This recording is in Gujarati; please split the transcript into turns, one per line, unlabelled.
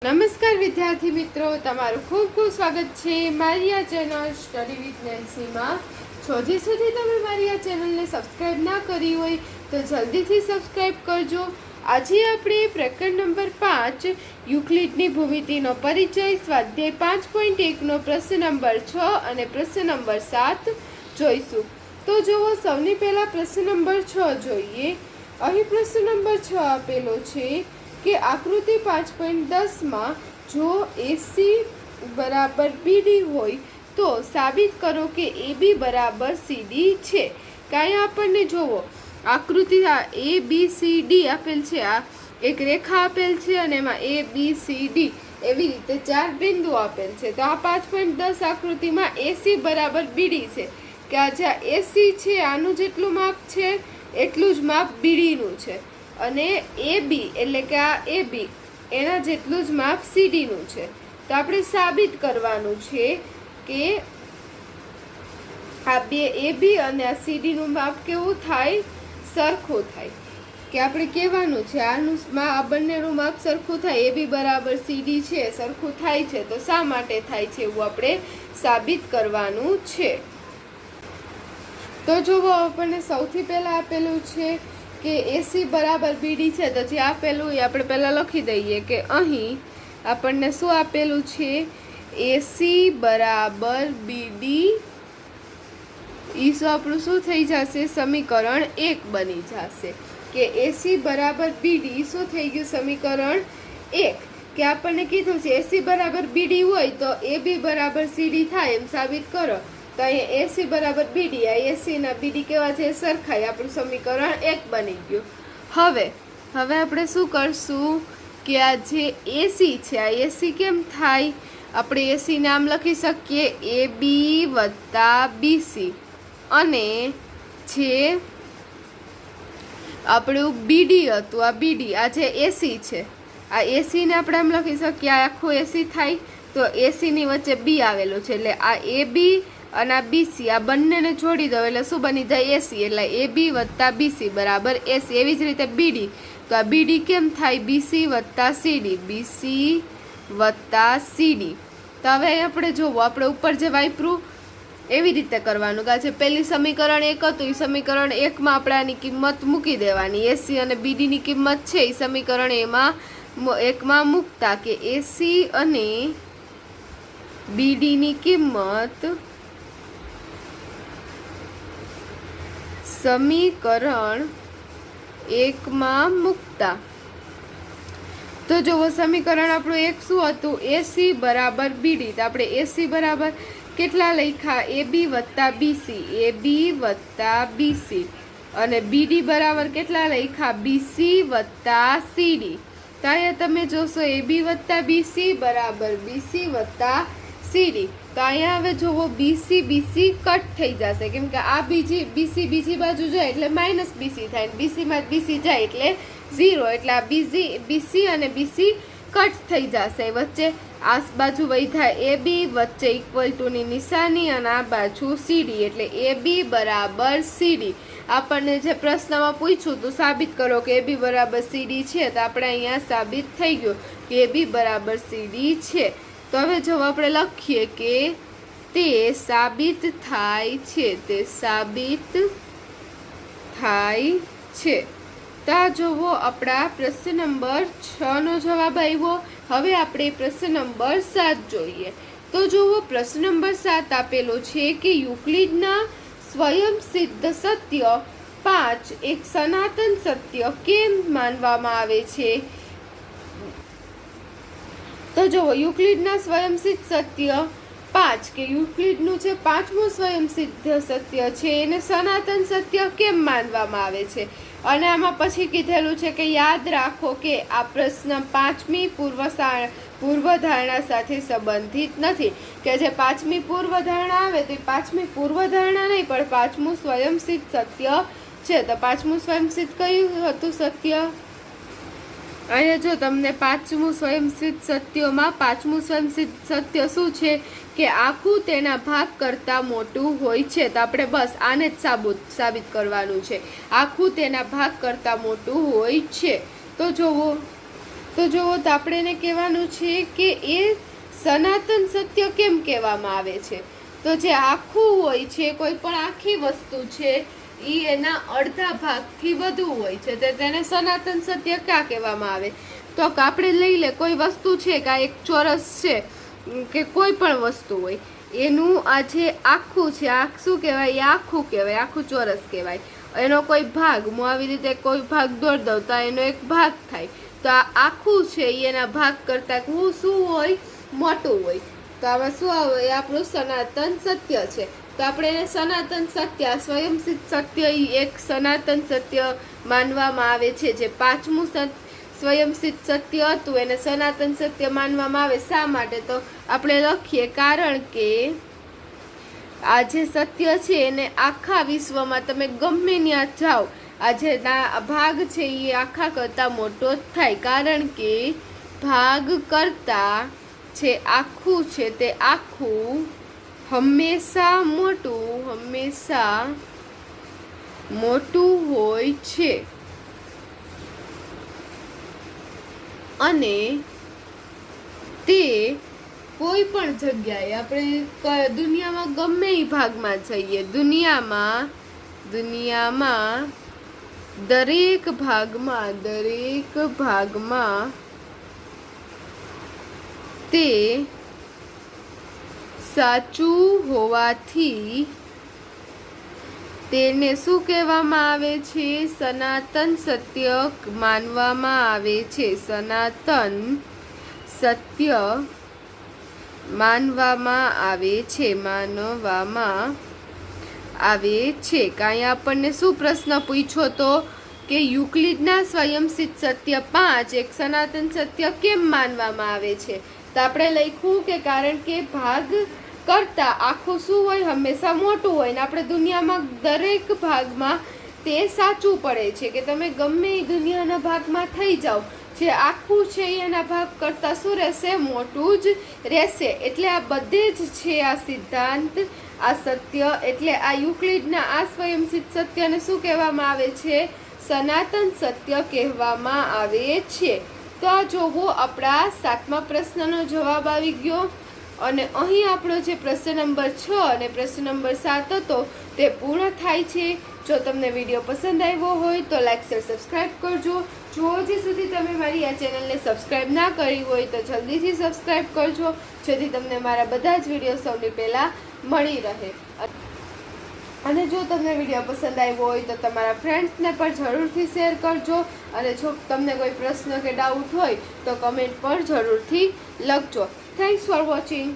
નમસ્કાર વિદ્યાર્થી મિત્રો, તમારું ખૂબ ખૂબ સ્વાગત છે મારી આ ચેનલ સ્ટડી વિથ નેન્સીમાં. હજી સુધી તમે મારી આ ચેનલને સબસ્ક્રાઈબ ના કરી હોય તો જલ્દીથી સબસ્ક્રાઈબ કરજો. આજે આપણે પ્રકરણ નંબર 5 યુક્લિડની ભૂમિતિનો પરિચય સ્વાધ્યાય 5.1નો પ્રશ્ન નંબર 6 અને પ્રશ્ન નંબર 7 જોઈશું. તો જુઓ, સૌની પહેલા પ્રશ્ન નંબર 6 જોઈએ. અહીં પ્રશ્ન નંબર 6 આપેલો છે કે આકૃતિ 5.10 માં જો AC બરાબર BD હોય તો સાબિત કરો કે AB બરાબર CD છે. કાંઈ આપણને જોવો, આકૃતિ ABCD આપેલ છે, આ એક રેખા આપેલ છે અને એમાં ABCD એવી રીતે 4 બિંદુ આપેલ છે. તો આ 5.10 આકૃતિમાં AC બરાબર BD છે કે આ જ્યાં AC છે આનું જેટલું માપ છે એટલું જ માપ BD નું છે, અને AB એટલે કે આ AB એના જેટલું જ માપ CD નું છે. તો આપણે સાબિત કરવાનું છે કે આ બે AB અને આ CD નું માપ કેવું થાય, સરખું થાય. કે આપણે કહેવાનું છે આનું આ બંનેનું માપ સરખું થાય, AB બરાબર CD છે, સરખું થાય છે. તો શા માટે થાય છે એવું આપણે સાબિત કરવાનું છે. તો જુઓ, આપણને સૌથી પહેલા આપેલું છે કે AC બરાબર BD છે. તો જે આપેલું એ આપણે પહેલાં લખી દઈએ કે અહીં આપણને શું આપેલું છે, AC બરાબર BD એ આપણું શું થઈ જશે, સમીકરણ 1 બની જશે. કે AC બરાબર BD શું થઈ ગયું, સમીકરણ 1. કે આપણને કીધું છે AC બરાબર BD હોય તો AB બરાબર CD થાય એમ સાબિત કરો. તો અહીંયા AC બરાબર BD, આ AC ના BD કેવા છે, સરખાઈ. આપણું સમીકરણ 1 બની ગયું. હવે આપણે શું કરશું કે આ જે AC છે આ AC કેમ થાય, આપણે AC નામ લખી શકીએ AB વત્તા BC, અને જે આપણું BD હતું આ BD, આ જે AC છે આ AC ને આપણે આમ લખી શકીએ, આ આખું AC થાય. તો AC ની વચ્ચે B આવેલું છે એટલે આ AB અને આ BC આ બંનેને જોડી દો એટલે શું બની જાય, AC. એટલે AB વત્તા BC બરાબર AC. એવી જ રીતે BD, તો આ BD કેમ થાય, BC વત્તા CD, BC વત્તા CD. તો હવે આપણે જોવો, આપણે ઉપર જે વાપરું એવી રીતે કરવાનું કે આજે પહેલી સમીકરણ 1 હતું એ સમીકરણ 1 માં આપણે આની કિંમત મૂકી દેવાની. AC અને BD ની કિંમત છે એ સમીકરણ 1 માં મૂકતા કે AC અને BD ની કિંમત સમીકરણ 1 માં મૂકતા. તો જુઓ, સમીકરણ આપણું 1 શું હતું, AC બરાબર BD. તો આપણે AC બરાબર કેટલા લખ્યા, AB વત્તા BC, AB વત્તા BC, અને BD બરાબર કેટલા લખ્યા, BC વત્તા CD. તો અહીંયા તમે જોશો AB વત્તા BC બરાબર BC વત્તા CD. તો અહીંયા હવે જોવો BC કટ થઈ જશે, કેમ કે આ BC બીજી બાજુ જાય એટલે માઇનસ BC થાય, BC માં BC જાય એટલે 0, એટલે આ BC અને BC કટ થઈ જશે. વચ્ચે આ બાજુ વધ્યા AB, વચ્ચે ઇક્વલ ટુ ની નિશાની, અને આ બાજુ CD, એટલે AB બરાબર CD. આપણને જે પ્રશ્નમાં પૂછ્યું તો સાબિત કરો કે AB બરાબર CD છે. તો આપણે અહીંયા સાબિત થઈ ગયું કે AB બરાબર CD છે. તો હવે જો આપણે લખીએ કે તે સાબિત થાય છે, તે સાબિત થાય છે. તો આ જુઓ, આપણા પ્રશ્ન નંબર 6 નો જવાબ આવ્યો. હવે આપણે પ્રશ્ન નંબર 7 જોઈએ. તો જુઓ, પ્રશ્ન નંબર 7 આપેલો છે કે યુક્લિડના સ્વયંસિદ્ધ સત્ય 5 એક સનાતન સત્ય કેમ માનવામાં આવે છે. તો જુઓ, યુક્લિડના સ્વયંસિદ્ધ સત્ય 5 કે યુક્લિડનું જે 5મું સ્વયંસિદ્ધ સત્ય છે એને સનાતન સત્ય કેમ માનવામાં આવે છે. અને આમાં પછી કીધેલું છે કે યાદ રાખો કે આ પ્રશ્ન 5મી પૂર્વધારણા સાથે સંબંધિત નથી. કે જે 5મી પૂર્વધારણા આવે તો એ 5મી પૂર્વધારણા નહીં પણ 5મું સ્વયંસિદ્ધ સત્ય છે. તો 5મું સ્વયંસિદ્ધ કયું હતું સત્ય, અહીંયા જો તમને 5મું સ્વયંસિદ્ધ સત્યમાં 5મું સ્વયંસિદ્ધ સત્ય શું છે કે આખું તેના ભાગ કરતાં મોટું હોય છે. તો આપણે બસ આને જ સાબિત કરવાનું છે, આખું તેના ભાગ કરતાં મોટું હોય છે. તો જોવો, તો જુઓ તો આપણે એને કહેવાનું છે કે એ સનાતન સત્ય કેમ કહેવામાં આવે છે. તો જે આખું હોય છે, કોઈ પણ આખી વસ્તુ છે એ એના અડધા ભાગથી વધુ હોય છે, તો તેને સનાતન સત્ય ક્યાં કહેવામાં આવે. તો આપણે લઈ લે કોઈ વસ્તુ છે કે એક ચોરસ છે કે કોઈ પણ વસ્તુ હોય, એનું આ જે આખું છે આ શું કહેવાય, એ આખું કહેવાય, આખું ચોરસ કહેવાય. એનો કોઈ ભાગ હું આવી રીતે કોઈ ભાગ દોડ દઉં તો એનો એક ભાગ થાય. તો આ આખું છે એના ભાગ કરતાં શું હોય, મોટું હોય. તો આમાં શું આવે, એ આપણું સનાતન સત્ય છે. તો આપણે એને સનાતન સત્ય, સ્વયંસિદ્ધ સત્ય એક સનાતન સત્ય માનવામાં આવે છે. જે પાંચમું સ્વયંસિદ્ધ સત્ય હતું એને સનાતન સત્ય માનવામાં આવે. શા માટે, તો આપણે લખીએ કારણ કે આ જે સત્ય છે એને આખા વિશ્વમાં તમે ગમે ત્યાં જાઓ, આ જે ભાગ છે એ આખા કરતા મોટો જ થાય. કારણ કે ભાગ કરતા જે આખું છે તે આખું હંમેશા મોટું હોય છે. અને તે કોઈ પણ જગ્યાએ આપણે દુનિયામાં ગમે એ ભાગમાં જઈએ, દુનિયામાં દરેક ભાગમાં તે સાચું હોવાથી તેને શું કહેવામાં આવે છે, સનાતન સત્ય માનવામાં આવે છે. સનાતન સત્ય માનવામાં આવે છે. કાંઈ આપણને શું પ્રશ્ન પૂછ્યો તો કે યુક્લિડના સ્વયંસિદ્ધ સત્ય 5 એક સનાતન સત્ય કેમ માનવામાં આવે છે. તો આપણે લખ્યું કે કારણ કે ભાગ કરતા આખું શું હોય, હંમેશા મોટું હોય. ને આપણે દુનિયામાં દરેક ભાગમાં તે સાચું પડે છે કે તમે ગમે એ દુનિયાના ભાગમાં થઈ જાઓ, જે આખું છે એના ભાગ કરતાં શું રહેશે, મોટું જ રહેશે. એટલે આ બધે જ છે આ સિદ્ધાંત, આ સત્ય. એટલે આ યુક્લિડના આ સ્વયંસિદ્ધ સત્યને શું કહેવામાં આવે છે, સનાતન સત્ય કહેવામાં આવે છે. તો આ જોવો આપણા 7મા પ્રશ્નનો જવાબ આવી ગયો. અને અહીં આપણો જે પ્રશ્ન નંબર 6 અને પ્રશ્ન નંબર 7 હતો તે પૂર્ણ થાય છે. જો તમને વિડીયો પસંદ આવ્યો હોય તો લાઈક શેર સબસ્ક્રાઈબ કરજો. જો હજી સુધી તમે મારી આ ચેનલને સબસ્ક્રાઈબ ના કરી હોય તો જલ્દીથી સબસ્ક્રાઈબ કરજો, જેથી તમને મારા બધા જ વિડીયો સૌથી પહેલાં મળી રહે. અને જો તમને વિડીયો પસંદ આવ્યો હોય તો તમારા ફ્રેન્ડ્સને પણ જરૂરથી શેર કરજો. અને જો તમને કોઈ પ્રશ્ન કે ડાઉટ હોય તો કમેન્ટ પર જરૂરથી લખજો. Thanks for watching.